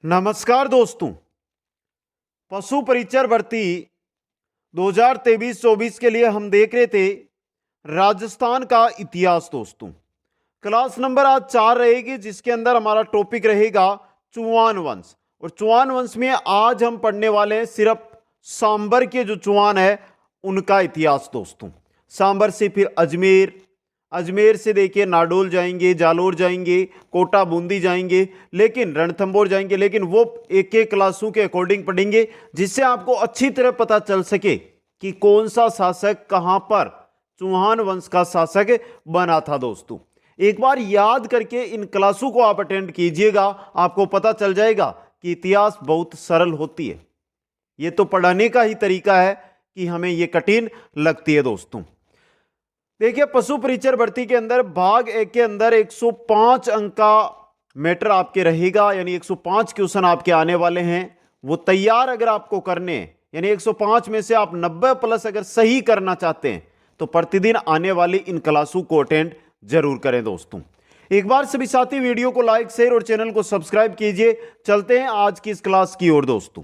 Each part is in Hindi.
नमस्कार दोस्तों। पशु परिचर भर्ती 2023-24 के लिए हम देख रहे थे राजस्थान का इतिहास। दोस्तों, क्लास नंबर आज 4 रहेगी, जिसके अंदर हमारा टॉपिक रहेगा चौहान वंश। और चौहान वंश में आज हम पढ़ने वाले हैं सिर्फ सांबर के जो चौहान है उनका इतिहास। दोस्तों, सांबर से फिर अजमेर, अजमेर से देखिए नाडोल जाएंगे, जालोर जाएंगे, कोटा बूंदी जाएंगे, लेकिन रणथंभौर जाएंगे। लेकिन वो एक एक क्लासों के अकॉर्डिंग पढ़ेंगे, जिससे आपको अच्छी तरह पता चल सके कि कौन सा शासक कहां पर चौहान वंश का शासक बना था। दोस्तों, एक बार याद करके इन क्लासों को आप अटेंड कीजिएगा, आपको पता चल जाएगा कि इतिहास बहुत सरल होती है। ये तो पढ़ाने का ही तरीका है कि हमें ये कठिन लगती है। दोस्तों, देखिए, पशु परिचर भर्ती के अंदर भाग एक के अंदर 105 अंक का मैटर आपके रहेगा, यानी 105 क्वेश्चन आपके आने वाले हैं। वो तैयार अगर आपको करने हैं, यानी 105 में से आप 90 प्लस अगर सही करना चाहते हैं, तो प्रतिदिन आने वाली इन क्लासों को अटेंड जरूर करें। दोस्तों, एक बार सभी साथी वीडियो को लाइक, शेयर और चैनल को सब्सक्राइब कीजिए। चलते हैं आज की इस क्लास की ओर। दोस्तों,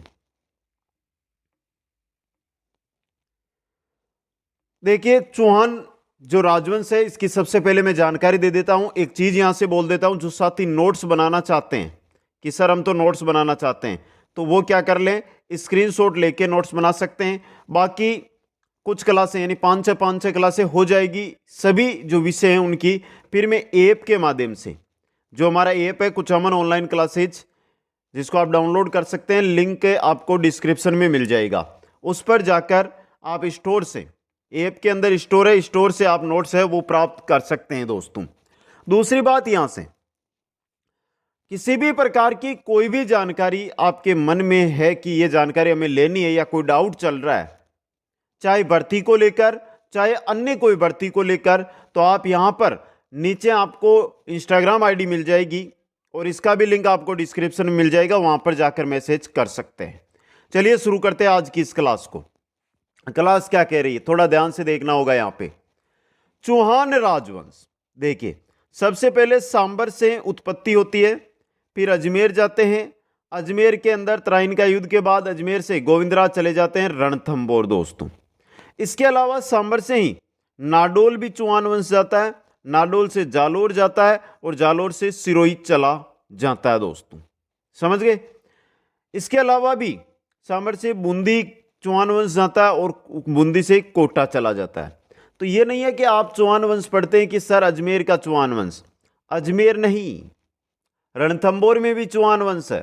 देखिए, चौहान जो राजवंश है, इसकी सबसे पहले मैं जानकारी दे देता हूं। एक चीज यहां से बोल देता हूं, जो साथी नोट्स बनाना चाहते हैं कि सर हम तो नोट्स बनाना चाहते हैं, तो वो क्या कर लें, स्क्रीनशॉट लेके नोट्स बना सकते हैं। बाकी कुछ क्लासें, यानी 5-6 क्लासें हो जाएगी, सभी जो विषय हैं उनकी फिर मैं ऐप के माध्यम से, जो हमारा ऐप है कुछ अमन ऑनलाइन क्लासेज, जिसको आप डाउनलोड कर सकते हैं, लिंक आपको डिस्क्रिप्शन में मिल जाएगा। उस पर जाकर आप स्टोर से, ऐप के अंदर स्टोर है, स्टोर से आप नोट्स है वो प्राप्त कर सकते हैं। दोस्तों, दूसरी बात, यहां से किसी भी प्रकार की कोई भी जानकारी आपके मन में है कि यह जानकारी हमें लेनी है, या कोई डाउट चल रहा है, चाहे भर्ती को लेकर चाहे अन्य कोई भर्ती को लेकर, तो आप यहां पर नीचे आपको इंस्टाग्राम आईडी मिल जाएगी और इसका भी लिंक आपको डिस्क्रिप्शन में मिल जाएगा, वहां पर जाकर मैसेज कर सकते हैं। चलिए शुरू करते हैं आज की इस क्लास को। क्लास क्या कह रही है, थोड़ा ध्यान से देखना होगा। यहां पे चौहान राजवंश, देखिए, सबसे पहले सांबर से उत्पत्ति होती है, फिर अजमेर जाते हैं, अजमेर के अंदर तराइन का युद्ध के बाद अजमेर से गोविंदराज चले जाते हैं रणथंभौर। दोस्तों, इसके अलावा सांबर से ही नाडोल भी चौहान वंश जाता है, नाडोल से जालोर जाता है और जालोर से सिरोही चला जाता है। दोस्तों, समझ गए। इसके अलावा भी सांबर से बूंदी चौहान वंश जाता है और बूंदी से कोटा चला जाता है। तो ये नहीं है कि आप चौहान वंश पढ़ते हैं कि सर अजमेर का चौहान वंश, अजमेर नहीं, रणथंभौर में भी चौहान वंश है,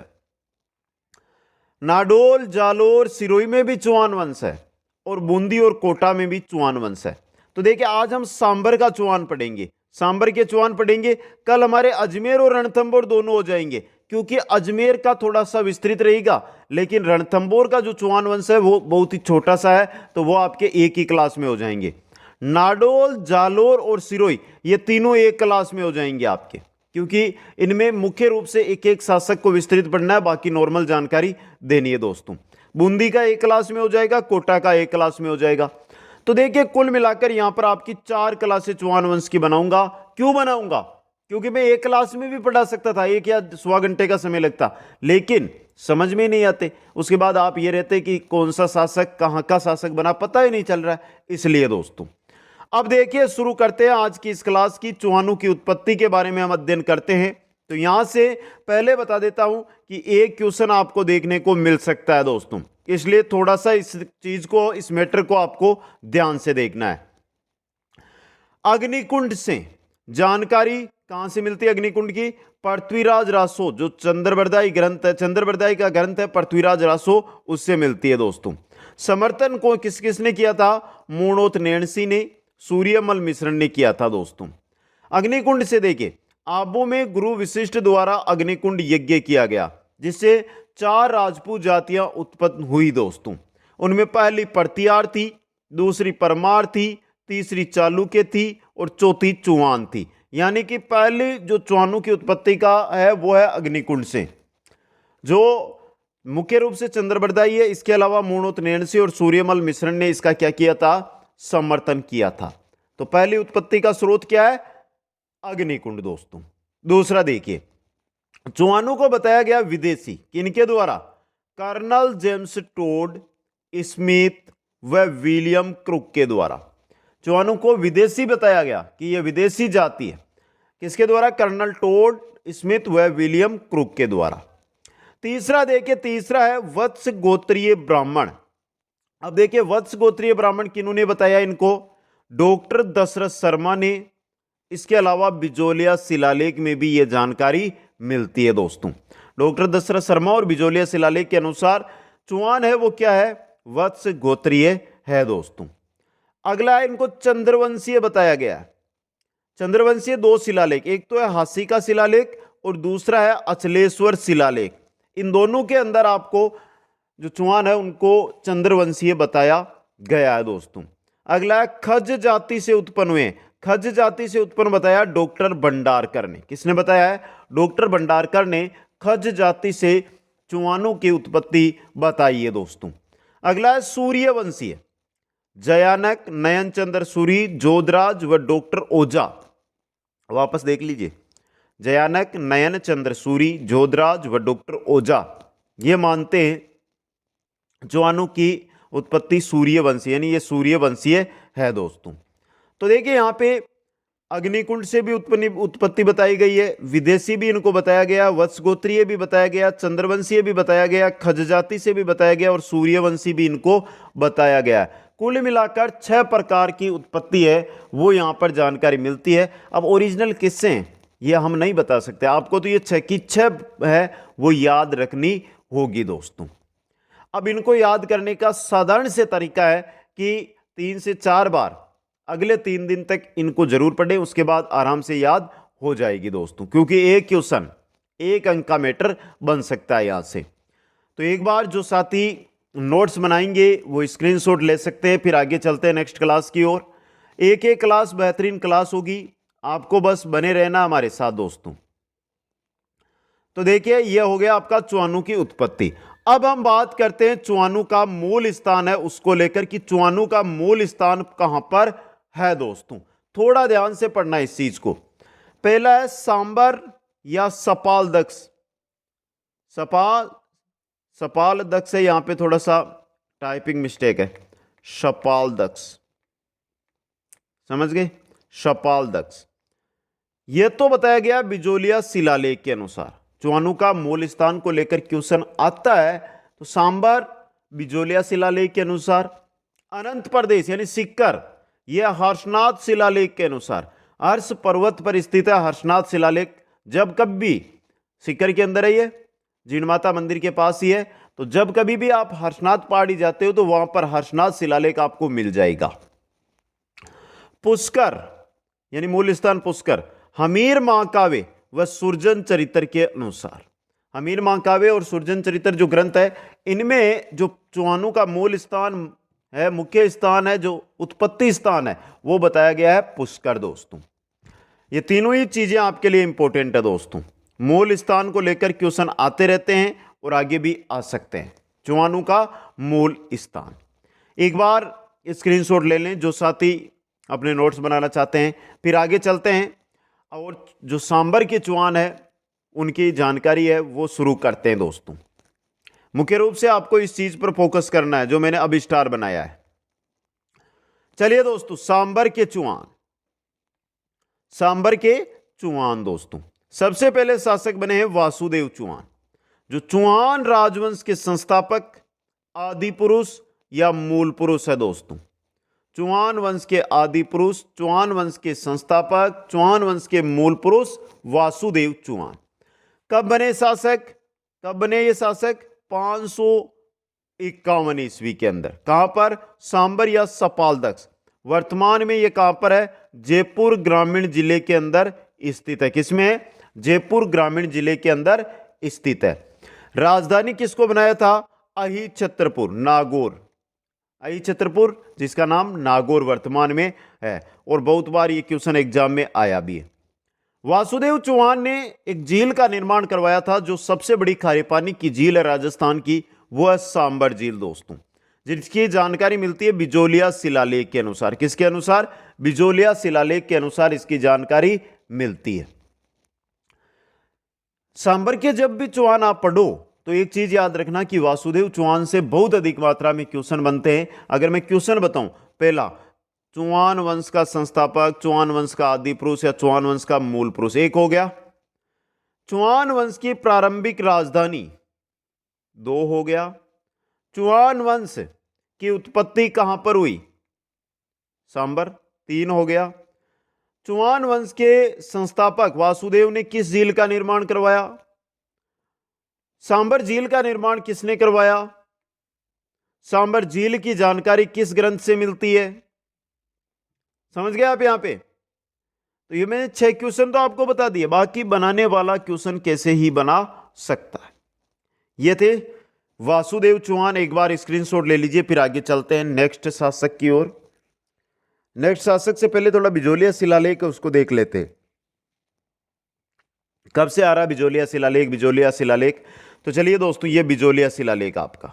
नाडोल जालोर सिरोही में भी चौहान वंश है और बूंदी और कोटा में भी चौहान वंश है। तो देखिए, आज हम सांबर का चौहान पढ़ेंगे, सांबर के चौहान पढ़ेंगे। कल हमारे अजमेर और रणथंभौर दोनों हो जाएंगे, क्योंकि अजमेर का थोड़ा सा विस्तृत रहेगा, लेकिन रणथंभौर का जो चौहान वंश है वो बहुत ही छोटा सा है, तो वो आपके एक ही क्लास में हो जाएंगे। नाडोल, जालोर और सिरोही ये तीनों एक क्लास में हो जाएंगे आपके, क्योंकि इनमें मुख्य रूप से एक एक शासक को विस्तृत पढ़ना है, बाकी नॉर्मल जानकारी देनी है। दोस्तों, बूंदी का एक क्लास में हो जाएगा, कोटा का एक क्लास में हो जाएगा। तो देखिए, कुल मिलाकर यहां पर आपकी 4 क्लासें चौहान वंश की बनाऊंगा। क्यों बनाऊंगा? क्योंकि मैं एक क्लास में भी पढ़ा सकता था, 1 या 1.25 घंटे का समय लगता, लेकिन समझ में नहीं आते। उसके बाद आप ये रहते कि कौन सा शासक कहां का शासक बना, पता ही नहीं चल रहा है, इसलिए। दोस्तों, अब देखिए, शुरू करते हैं आज की इस क्लास की। चौहानों की उत्पत्ति के बारे में हम अध्ययन करते हैं। तो यहां से पहले बता देता हूं कि एक क्वेश्चन आपको देखने को मिल सकता है। दोस्तों, इसलिए थोड़ा सा इस चीज को, इस मैटर को आपको ध्यान से देखना है। अग्निकुंड से जानकारी कहां से मिलती है? अग्निकुंड की पृथ्वीराज रासो, जो चंद्रबरदाई ग्रंथ है, चंद्रबरदाई का ग्रंथ है पृथ्वीराज रासो, उससे मिलती है। दोस्तों, समर्थन को किस किसने किया था? मूणोत नैणसी ने, सूर्यमल मिश्रण ने किया था। दोस्तों, अग्निकुंड से देखिए, आबू में गुरु वशिष्ठ द्वारा अग्निकुंड यज्ञ किया गया, जिससे 4 राजपूत जातियां उत्पन्न हुई। दोस्तों, उनमें पहली परतियार थी, दूसरी परमार थी, तीसरी चालुक्य थी और चौथी चौहान थी। यानी कि पहली जो चौहानों की उत्पत्ति का है वो है अग्निकुंड से, जो मुख्य रूप से चंद्रबरदाई है। इसके अलावा मूणोत नैणसी और सूर्यमल मिश्रण ने इसका क्या किया था? समर्थन किया था। तो पहली उत्पत्ति का स्रोत क्या है? अग्निकुंड। दोस्तों, दूसरा देखिए, चुआनू को बताया गया विदेशी, किनके द्वारा? कर्नल जेम्स टोड स्मिथ व विलियम क्रुक के द्वारा। चुआनू को विदेशी बताया गया कि यह विदेशी जाति है, किसके द्वारा? कर्नल टोड स्मिथ व विलियम क्रुक के द्वारा। तीसरा देखिए, तीसरा है वत्स गोत्रीय ब्राह्मण। अब देखिए वत्स गोत्रीय ब्राह्मण किन्होंने बताया इनको? डॉक्टर दशरथ शर्मा ने। इसके अलावा बिजोलिया शिलालेख में भी यह जानकारी मिलती है दोस्तों। डॉक्टर दशरथ शर्मा और बिजोलिया शिलालेख के अनुसार चुआन है वो क्या है? वत्स गोत्रीय है दोस्तों। अगला है, इनको चंद्रवंशीय बताया गया है। चंद्रवंशीय दो शिलालेख, एक तो है हासी का शिलालेख और दूसरा है अचलेश्वर शिलालेख। इन दोनों के अंदर आपको जो चुआन है उनको चंद्रवंशीय बताया गया है दोस्तों। अगला है खज जाति से उत्पन्न हुए। खज जाति से उत्पन्न बताया डॉक्टर भंडारकर ने। किसने बताया है? डॉक्टर भंडारकर ने खज जाति से चुआनों की उत्पत्ति बताई है दोस्तों। अगला है सूर्यवंशीय। जयानक, नयन चंद्र सूरी, जोधराज व डॉक्टर ओझा। वापस देख लीजिए, जयानक, नयन चंद्र सूरी, जोधराज व डॉक्टर ओझा ये मानते हैं चुआनों की उत्पत्ति सूर्यवंशी, यानी ये सूर्यवंशीय है दोस्तों। तो देखिए यहाँ पे अग्निकुंड से भी उत्पत्ति बताई गई है, विदेशी भी इनको बताया गया, वत्सगोत्रीय भी बताया गया, चंद्रवंशीय भी बताया गया, खज जाति से भी बताया गया और सूर्यवंशी भी इनको बताया गया। कुल मिलाकर 6 प्रकार की उत्पत्ति है वो यहाँ पर जानकारी मिलती है। अब ओरिजिनल किससे हैं ये हम नहीं बता सकते आपको, तो ये 6 की 6 है वो याद रखनी होगी दोस्तों। अब इनको याद करने का साधारण से तरीका है कि 3 से 4 बार अगले 3 दिन तक इनको जरूर पढ़ें, उसके बाद आराम से याद हो जाएगी दोस्तों, क्योंकि एक क्वेश्चन 1 अंक का मैटर बन सकता है यहां से। तो एक बार जो साथी नोट्स बनाएंगे वो स्क्रीनशॉट ले सकते हैं। फिर आगे चलते हैं नेक्स्ट क्लास की ओर। एक क्लास बेहतरीन क्लास होगी, आपको बस बने रहना हमारे साथ दोस्तों। तो देखिए यह हो गया आपका चुआनू की उत्पत्ति। अब हम बात करते हैं चुआनू का मूल स्थान है उसको लेकर कि चुआनू का मूल स्थान कहां पर है दोस्तों। थोड़ा ध्यान से पढ़ना इस चीज को। पहला है सांबर या सपाल दक्ष। सपाल दक्ष है, यहां पे थोड़ा सा टाइपिंग मिस्टेक है, सपाल दक्ष, समझ गए? सपाल दक्ष यह तो बताया गया बिजोलिया शिलालेख के अनुसार। चुआनू का मूल स्थान को लेकर क्वेश्चन आता है तो सांबर बिजोलिया शिलालेख के अनुसार, अनंत प्रदेश यानी सिक्कर यह हर्षनाथ शिलालेख के अनुसार। हर्ष पर्वत पर स्थित है हर्षनाथ शिलालेख। जब कभी सिक्कर के अंदर है, ये जीण माता मंदिर के पास ही है, तो जब कभी भी आप हर्षनाथ पहाड़ी जाते हो तो वहां पर हर्षनाथ शिलालेख आपको मिल जाएगा। पुष्कर यानी मूल स्थान पुष्कर हमीर महाकाव्य व सुरजन चरित्र के अनुसार। हमीर महाकाव्य और सुरजन चरित्र जो ग्रंथ है इनमें जो चुआनू का मूल स्थान है, मुख्य स्थान है, जो उत्पत्ति स्थान है वो बताया गया है पुष्कर दोस्तों। ये तीनों ही चीजें आपके लिए इंपॉर्टेंट है दोस्तों। मूल स्थान को लेकर क्वेश्चन आते रहते हैं और आगे भी आ सकते हैं। चुआनू का मूल स्थान एक बार स्क्रीनशॉट ले लें जो साथी अपने नोट्स बनाना चाहते हैं। फिर आगे चलते हैं और जो सांबर के चुआन है उनकी जानकारी है वो शुरू करते हैं दोस्तों। मुख्य रूप से आपको इस चीज पर फोकस करना है जो मैंने अब स्टार बनाया है। चलिए दोस्तों, सांबर के चुआन। सांबर के चुआन दोस्तों, सबसे पहले शासक बने हैं वासुदेव चौहान, जो चौहान राजवंश के संस्थापक, आदि पुरुष या मूल पुरुष है दोस्तों। चौहान वंश के आदि पुरुष, चौहान वंश के संस्थापक, चौहान वंश के मूल पुरुष वासुदेव चौहान। कब बने शासक? कब बने ये शासक? 551 ईस्वी के अंदर। कहां पर? सांबर या सपाल दक्ष। वर्तमान में ये कहां पर है? जयपुर ग्रामीण जिले के अंदर स्थित है। किसमें है? जयपुर ग्रामीण जिले के अंदर स्थित है। राजधानी किसको बनाया था? अहिछत्रपुर, नागौर। अहिछत्रपुर जिसका नाम नागौर वर्तमान में है और बहुत बार ये क्वेश्चन एग्जाम में आया भी है। वासुदेव चौहान ने एक झील का निर्माण करवाया था जो सबसे बड़ी खारे पानी की झील है राजस्थान की, वो है सांबर झील दोस्तों, जिसकी जानकारी मिलती है बिजोलिया शिलालेख के अनुसार। किसके अनुसार? बिजोलिया शिलालेख के अनुसार इसकी जानकारी मिलती है। सांबर के जब भी चौहान आप पढ़ो तो एक चीज याद रखना कि वासुदेव चौहान से बहुत अधिक मात्रा में क्वेश्चन बनते हैं। अगर मैं क्वेश्चन बताऊं, पहला, चौहान वंश का संस्थापक, चौहान वंश का आदि पुरुष या चौहान वंश का मूल पुरुष, एक हो गया। चौहान वंश की प्रारंभिक राजधानी, दो हो गया। चौहान वंश की उत्पत्ति कहां पर हुई, सांबर, तीन हो गया। चौहान वंश के संस्थापक वासुदेव ने किस झील का निर्माण करवाया, सांबर झील का निर्माण किसने करवाया, सांबर झील की जानकारी किस ग्रंथ से मिलती है। समझ गए आप यहां पे? तो ये मैंने 6 क्वेश्चन तो आपको बता दिए, बाकी बनाने वाला क्वेश्चन कैसे ही बना सकता है। ये थे वासुदेव चौहान। एक बार स्क्रीनशॉट ले लीजिए, फिर आगे चलते हैं नेक्स्ट शासक की ओर। नेक्स्ट शासक से पहले थोड़ा बिजोलिया शिलालेख उसको देख लेते हैं। कब से आ रहा बिजोलिया शिलालेख, बिजोलिया शिलालेख? तो चलिए दोस्तों, ये बिजोलिया शिलालेख आपका,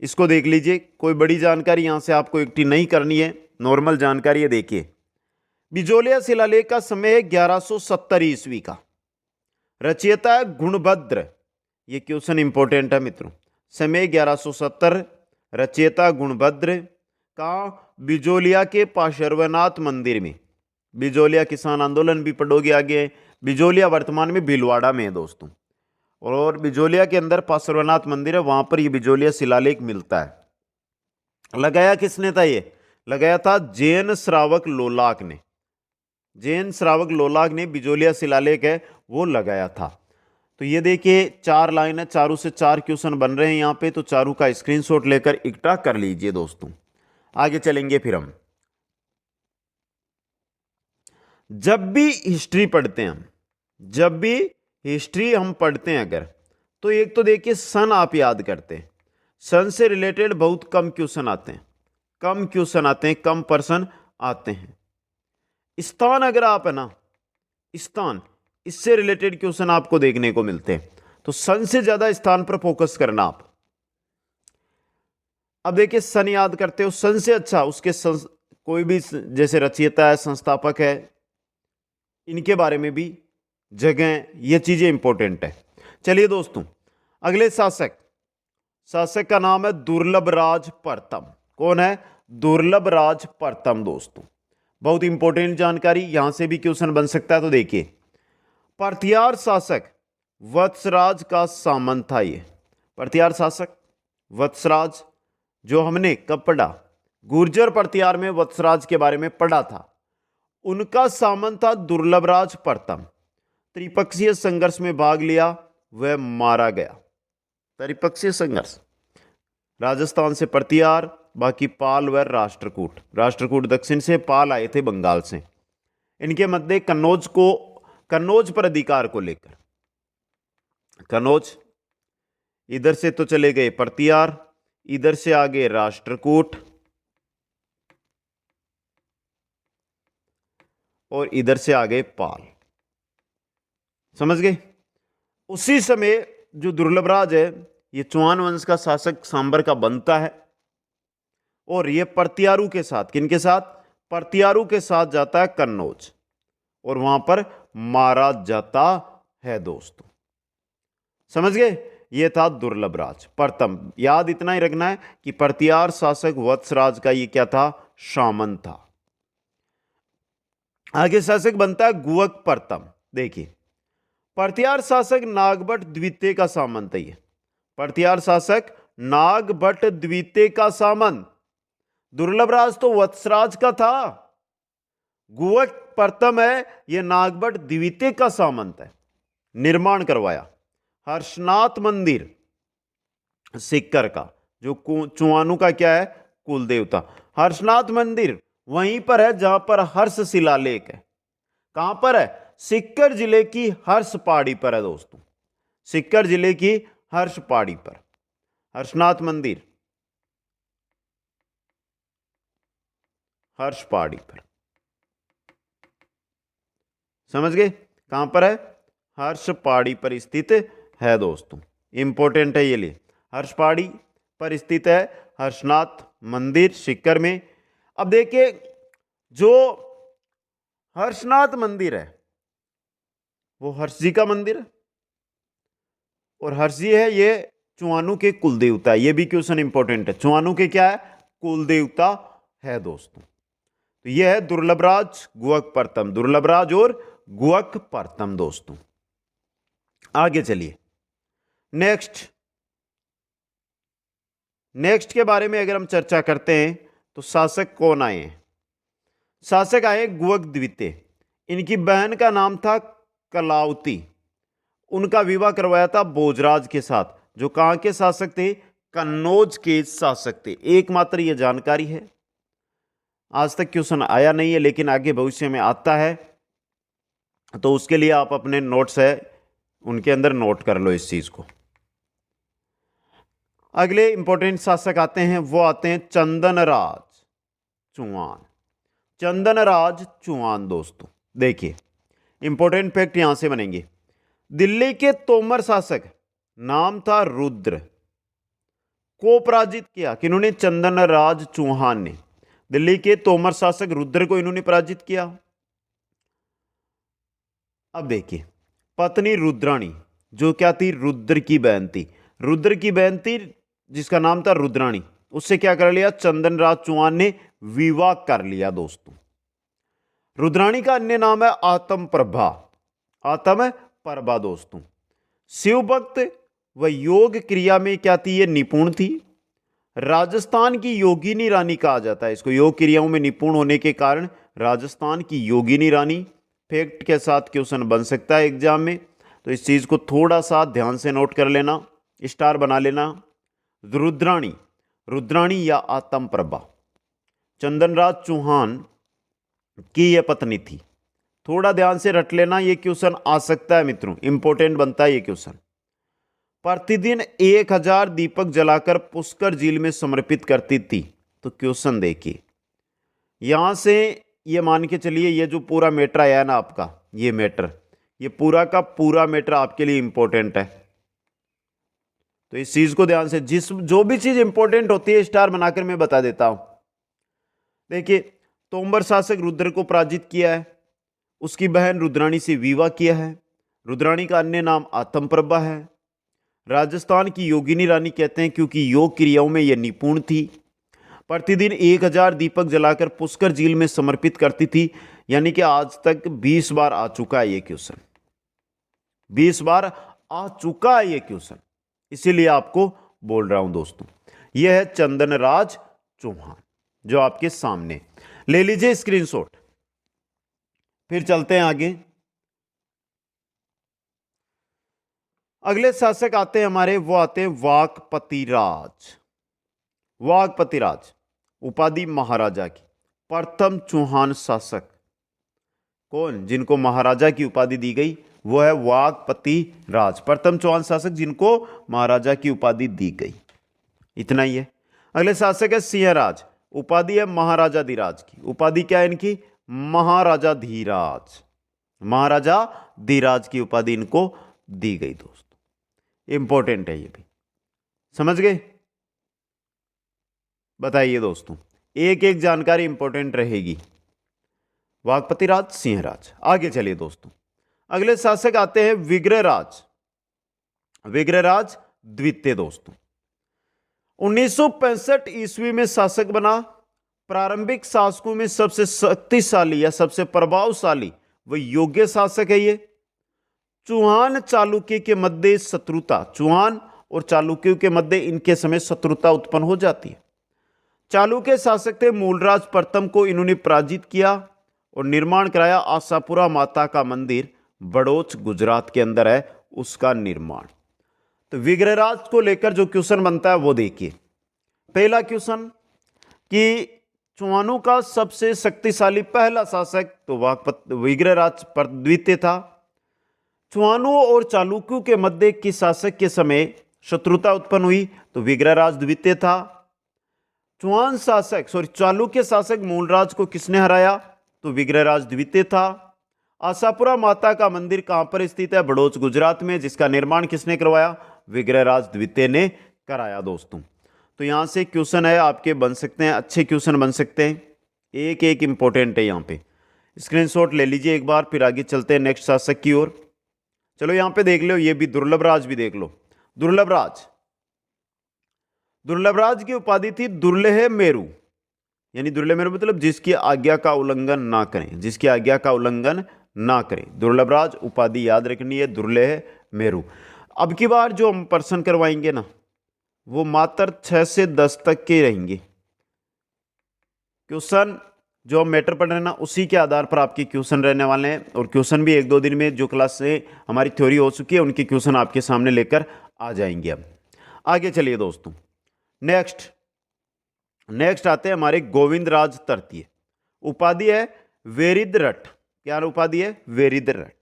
इसको देख लीजिए। कोई बड़ी जानकारी यहां से आपको इकट्ठी नहीं करनी है, नॉर्मल जानकारी है। देखिए, बिजोलिया शिलालेख का समय है 1170 ईस्वी का। रचयिता है गुणभद्र, ये क्वेश्चन इंपॉर्टेंट है मित्रों। समय 1170, रचयिता गुणभद्र का बिजोलिया के पार्श्वनाथ मंदिर में। बिजोलिया किसान आंदोलन भी पढ़ोगे आगे। बिजोलिया वर्तमान में भीलवाड़ा में है दोस्तों, और बिजोलिया के अंदर पार्श्वनाथ मंदिर है, वहां पर ये बिजोलिया शिलालेख मिलता है। लगाया किसने था? ये लगाया था जैन श्रावक लोलाक ने। जैन श्रावक लोलाक ने बिजोलिया शिलालेख है वो लगाया था। तो ये देखिए 4 लाइन है, चारों से 4 क्वेश्चन बन रहे हैं यहाँ पे, तो चारों का स्क्रीनशॉट लेकर इकट्ठा कर लीजिए दोस्तों। आगे चलेंगे फिर हम। जब भी हिस्ट्री पढ़ते हैं हम, जब भी हिस्ट्री हम पढ़ते हैं अगर, तो एक तो देखिए सन आप याद करते हैं। सन से रिलेटेड बहुत कम क्वेश्चन आते हैं, कम क्वेश्चन आते हैं, कम पर्सन आते हैं। स्थान अगर आप है ना, स्थान, इससे रिलेटेड क्वेश्चन आपको देखने को मिलते हैं, तो सन से ज्यादा स्थान पर फोकस करना आप। अब देखिए सन याद करते हो, सन से अच्छा उसके कोई भी जैसे रचयिता है, संस्थापक है, इनके बारे में भी, जगह, ये चीजें इंपॉर्टेंट है। चलिए दोस्तों, अगले शासक, शासक का नाम है दुर्लभ राज प्रथम। कौन है? दुर्लभ राज प्रथम दोस्तों। बहुत इंपॉर्टेंट जानकारी, यहां से भी क्वेश्चन बन सकता है। तो देखिए, पर्थियार शासक वत्सराज का सामंत था। ये पर्थियार शासक वत्सराज, जो हमने कब पढ़ा, गुर्जर पर्थियार में वत्सराज के बारे में पढ़ा था, उनका सामंत था दुर्लभराज प्रथम। त्रिपक्षीय संघर्ष में भाग लिया, वह मारा गया। त्रिपक्षीय संघर्ष, राजस्थान से पर्थियार, बाकी पाल व राष्ट्रकूट। राष्ट्रकूट दक्षिण से, पाल आए थे बंगाल से। इनके मध्य कन्नौज पर अधिकार को लेकर, कन्नौज, इधर से तो चले गए पर्थियार, इधर से आगे राष्ट्रकूट, और इधर से आगे पाल। समझ गए? उसी समय जो दुर्लभराज है, ये चौहान वंश का शासक सांबर का बनता है, और ये पर्थियारू के साथ, किनके साथ? पर्थियारू के साथ जाता है कन्नौज, और वहां पर मारा जाता है दोस्तों। समझ गए? ये था दुर्लभराज प्रथम। याद इतना ही रखना है कि पर्थियार शासक वत्सराज का ये क्या था? सामंत था। आगे शासक बनता है गुहक प्रथम। देखिए, पर्थियार शासक नागभट्ट द्वितीय का सामंत है। ये पर्थियार शासक नागभट्ट द्वितीय का सामंत। दुर्लभराज तो वत्सराज का था, गुहक प्रथम है, ये नागभट्ट द्वितीय का सामंत है। निर्माण करवाया हर्षनाथ मंदिर सिक्कर का, जो चौहानों का क्या है? कुल देवता। हर्षनाथ मंदिर वहीं पर है जहां पर हर्ष शिलालेख है। कहां पर है? सिक्कर जिले की हर्ष पहाड़ी पर है दोस्तों। सिक्कर जिले की हर्ष पहाड़ी पर हर्षनाथ मंदिर, हर्ष पहाड़ी पर। समझ गए? कहां पर है? हर्ष पहाड़ी पर स्थित है दोस्तों। इंपॉर्टेंट है ये लिए, हर्ष पहाड़ी पर स्थित है हर्षनाथ मंदिर सिक्कर में। अब देखिए, जो हर्षनाथ मंदिर है वो हर्ष जी का मंदिर है, और हर्षी है ये चुआनू के कुल देवता है। ये भी क्वेश्चन इंपॉर्टेंट है। चुआनू के क्या है? कुल देवता है दोस्तों। तो ये है दुर्लभराज, गुहक प्रथम, दुर्लभराज और गुहक प्रथम दोस्तों। आगे चलिए नेक्स्ट के बारे में अगर हम चर्चा करते हैं तो शासक कौन आए हैं? शासक आए गुहक द्वितीय। इनकी बहन का नाम था कलावती। उनका विवाह करवाया था भोजराज के साथ, जो कहां के शासक थे? कन्नौज के शासक थे। एकमात्र यह जानकारी है, आज तक क्वेश्चन आया नहीं है, लेकिन आगे भविष्य में आता है, तो उसके लिए आप अपने नोट्स है उनके अंदर नोट कर लो इस चीज को। अगले इंपॉर्टेंट शासक आते हैं, वो आते हैं चंदनराज चौहान। चंदनराज चौहान दोस्तों, देखिए इंपॉर्टेंट फैक्ट यहां से बनेंगे। दिल्ली के तोमर शासक, नाम था रुद्र, को पराजित किया किन्होंने? चंदनराज चौहान ने। दिल्ली के तोमर शासक रुद्र को इन्होंने पराजित किया। अब देखिए पत्नी रुद्राणी, जो क्या थी? रुद्र की बहन थी। रुद्र की बहन थी जिसका नाम था रुद्राणी, उससे क्या कर लिया? चंदनराज चौहान ने विवाह कर लिया दोस्तों। रुद्राणी का अन्य नाम है आत्म प्रभा। आत्म प्रभा दोस्तों। शिव भक्त व योग क्रिया में क्या थी? ये निपुण थी। राजस्थान की योगिनी रानी कहा जाता है इसको। योग क्रियाओं में निपुण होने के कारण राजस्थान की योगिनी रानी। फैक्ट के साथ क्वेश्चन बन सकता है एग्जाम में, तो इस चीज को थोड़ा सा ध्यान से नोट कर लेना, स्टार बना लेना। रुद्राणी या आत्म प्रभा चंदनराज चौहान की यह पत्नी थी। थोड़ा ध्यान से रट लेना, यह क्वेश्चन आ सकता है मित्रों, इंपॉर्टेंट बनता है ये क्वेश्चन। प्रतिदिन 1000 दीपक जलाकर पुष्कर झील में समर्पित करती थी। तो क्वेश्चन देखिए, यहां से ये मान के चलिए, ये जो पूरा मैटर आया है ना आपका, ये मैटर, ये पूरा का पूरा मैटर आपके लिए इंपॉर्टेंट है। तो इस चीज को ध्यान से, जो भी चीज इंपॉर्टेंट होती है स्टार बनाकर मैं बता देता हूं। देखिए तोमर शासक रुद्र को पराजित किया है, उसकी बहन रुद्राणी से विवाह किया है। रुद्राणी का अन्य नाम आत्म प्रभा है। राजस्थान की योगिनी रानी कहते हैं क्योंकि योग क्रियाओं में यह निपुण थी। प्रतिदिन 1000 दीपक जलाकर पुष्कर झील में समर्पित करती थी। यानी कि आज तक 20 बार आ चुका है ये क्वेश्चन, 20 बार आ चुका है ये क्वेश्चन, इसीलिए आपको बोल रहा हूं दोस्तों। यह है चंदनराज चौहान जो आपके सामने, ले लीजिए स्क्रीनशॉट। फिर चलते हैं आगे। अगले शासक आते हैं हमारे, वो आते हैं वाकपतिराज। वाकपतिराज उपाधि महाराजा की, प्रथम चौहान शासक। कौन? जिनको महाराजा की उपाधि दी गई वो है वाकपतिराज, प्रथम चौहान शासक जिनको महाराजा की उपाधि दी गई। इतना ही है। अगले शासक है सिंहराज, उपाधि है महाराजा धीराज की। उपाधि क्या है इनकी? महाराजा धीराज। महाराजा धीराज की उपाधि इनको दी गई दोस्तों। इंपॉर्टेंट है ये भी, समझ गए? बताइए दोस्तों, एक एक जानकारी इंपॉर्टेंट रहेगी। वाकपतिराज, सिंहराज। आगे चलिए दोस्तों, अगले शासक आते हैं विग्रहराज। विग्रहराज द्वितीय दोस्तों 1965 ईस्वी में शासक बना। प्रारंभिक शासकों में सबसे शक्तिशाली या सबसे प्रभावशाली व योग्य शासक है ये। चौहान चालुक्य के मध्य शत्रुता, चौहान और चालुक्यों के मध्य इनके समय शत्रुता उत्पन्न हो जाती है। चालुक्य शासक थे मूलराज प्रथम को इन्होंने पराजित किया और निर्माण कराया आशापुरा माता का मंदिर, बड़ौच गुजरात के अंदर है उसका निर्माण। तो विग्रहराज को लेकर जो क्वेश्चन बनता है वो देखिए। पहला क्वेश्चन कि चौहानों का सबसे शक्तिशाली पहला शासक तो विग्रहराज द्वितीय था। चौहानों और चालुक्यों के मध्य किस शासक के समय शत्रुता उत्पन्न हुई? तो विग्रहराज द्वितीय था। चौहान शासक चालुक्य शासक मूलराज को किसने हराया? तो विग्रहराज द्वितीय था। आशापुरा माता का मंदिर कहां पर स्थित है? बड़ौच गुजरात में, जिसका निर्माण किसने करवाया? विग्रहराज द्वितीय ने कराया दोस्तों। तो यहां से क्वेश्चन है आपके बन सकते हैं, अच्छे क्वेश्चन बन सकते हैं, एक एक इंपॉर्टेंट है। यहां पे स्क्रीनशॉट ले लीजिए एक बार, फिर आगे चलते हैं नेक्स्ट शासक की ओर। चलो यहां पे देख लो, ये भी दुर्लभराज भी देख लो। दुर्लभराज, दुर्लभराज की उपाधि थी दुर्लभ मेरु, यानी दुर्लभ मेरु मतलब जिसकी आज्ञा का उल्लंघन ना करें, जिसकी आज्ञा का उल्लंघन ना करें। दुर्लभराज उपाधि याद रखनी है, दुर्लभ मेरु। अब की बार जो हम प्रश्न करवाएंगे ना, वो मात्र 6 से 10 तक के रहेंगे। क्वेश्चन जो हम मैटर पढ़ रहे हैं ना, उसी के आधार पर आपके क्वेश्चन रहने वाले हैं। और क्वेश्चन भी 1-2 दिन में जो क्लास से हमारी थ्योरी हो चुकी है, उनके क्वेश्चन आपके सामने लेकर आ जाएंगे। अब आगे चलिए दोस्तों, नेक्स्ट आते हैं हमारे गोविंदराज तृतीय। उपाधि है वेरिद्रट। क्या उपाधि है? वेरिद्रट।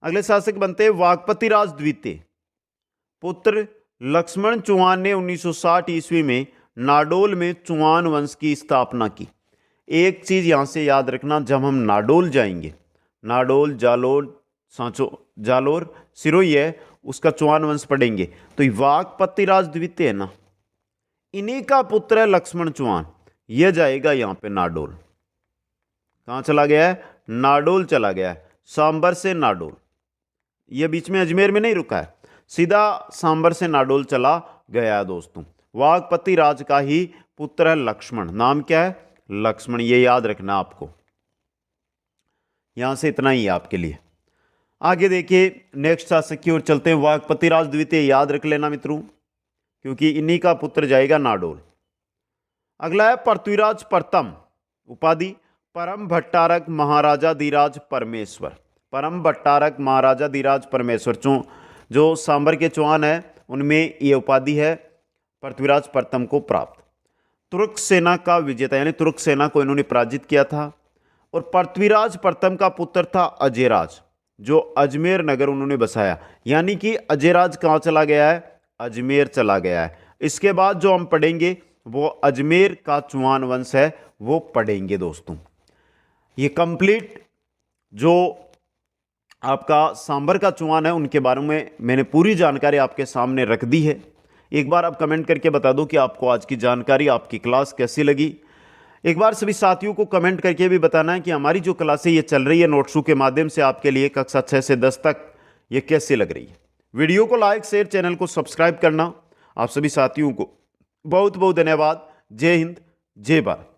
अगले शासक बनते हैं वागपति राज द्वितीय। पुत्र लक्ष्मण चौहान ने 1960 ईस्वी में नाडोल में चौहान वंश की स्थापना की। एक चीज यहां से याद रखना, जब हम नाडोल जाएंगे, नाडोल, जालोर, सांचो, जालोर, सिरोही है, उसका चौहान वंश पढ़ेंगे, तो ये वागपति राज द्वितीय है ना, इन्हीं का पुत्र है लक्ष्मण चौहान। यह जाएगा यहां पे नाडोल। कहां चला गया है? नाडोल चला गया है, सांबर से नाडोल। यह बीच में अजमेर में नहीं रुका है, सीधा सांबर से नाडोल चला गया है दोस्तों। वागपति राज का ही पुत्र है लक्ष्मण। नाम क्या है? लक्ष्मण। ये याद रखना आपको। यहां से इतना ही है आपके लिए। आगे देखिए नेक्स्ट शासक की ओर चलते हैं। वागपति राज द्वितीय याद रख लेना मित्रों, क्योंकि इन्हीं का पुत्र जाएगा नाडोल। अगला है पृथ्वीराज प्रथम। उपाधि परम भट्टारक महाराजा धीराज परमेश्वर। परम भट्टारक महाराजा धीराज परमेश्वर जो सांबर के चौहान है, उनमें यह उपाधि है पृथ्वीराज प्रथम को प्राप्त। तुर्क सेना का विजेता, यानी तुर्क सेना को इन्होंने पराजित किया था। और पृथ्वीराज प्रथम का पुत्र था अजयराज, जो अजमेर नगर उन्होंने बसाया। यानी कि अजयराज कहां चला गया है? अजमेर चला गया है। इसके बाद जो हम पढ़ेंगे वो अजमेर का चौहान वंश है, वो पढ़ेंगे दोस्तों। ये कंप्लीट जो आपका सांबर का चौहान है, उनके बारे में मैंने पूरी जानकारी आपके सामने रख दी है। एक बार आप कमेंट करके बता दो कि आपको आज की जानकारी, आपकी क्लास कैसी लगी। एक बार सभी साथियों को कमेंट करके भी बताना है कि हमारी जो क्लासें ये चल रही है नोट्सों के माध्यम से आपके लिए कक्षा 6 से 10 तक, ये कैसी लग रही है। वीडियो को लाइक, शेयर, चैनल को सब्सक्राइब करना। आप सभी साथियों को बहुत बहुत धन्यवाद। जय हिंद, जय भारत।